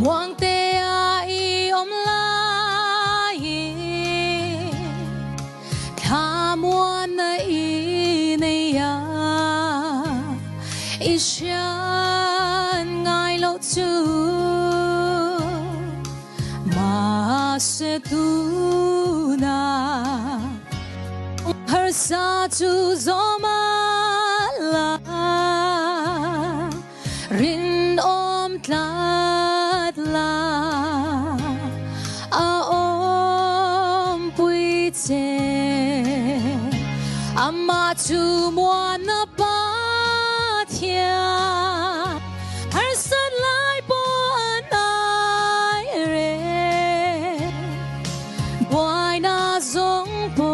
muang te ai om lai tha muan na i nei ya ishan ngai lo chu ma se tu na her sa chu zoma la rin om tlat la a om pui che ama chu muan na pa thia her san lai po anai re boy na zong po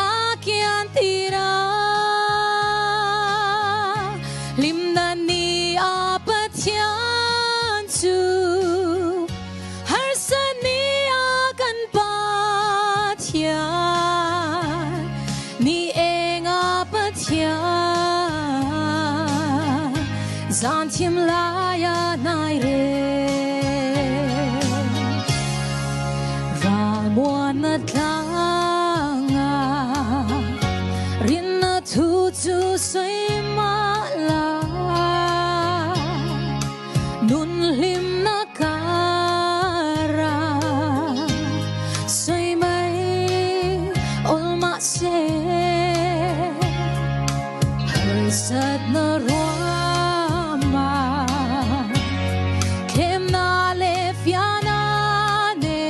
akian tira lim na ni apathian chu har san ni akan pa thia ni eng apathian zan thim la ya nai re va muan na tlanga rin na thu chu soi ma la nun lim na kara soi mai ol ma se hai sat na roma kem na le fiana ne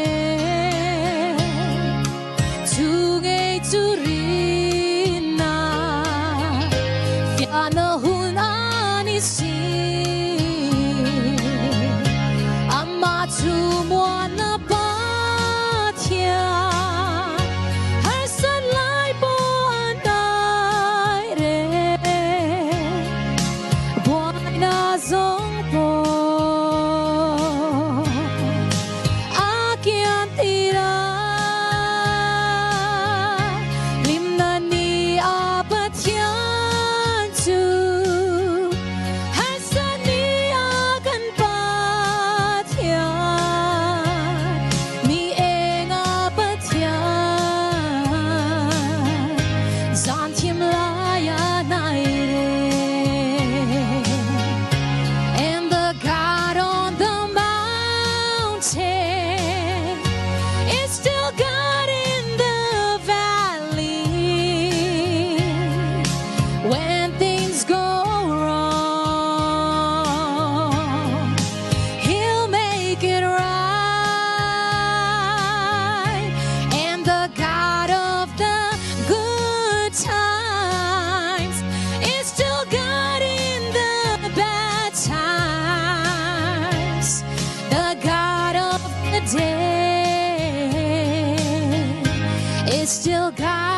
chu nge chu rin na fiana hun ani si amma chu muan na pa thia har san lai po anai re boy na zong po akian tira lim na ni apathian chu har san ni akan pa thia ni eng apathian zan thim la ya nai re and the God on the mountain is still God in the valley when things go wrong he'll make it right and the God of the good times is still God in the bad times the God of the day is still God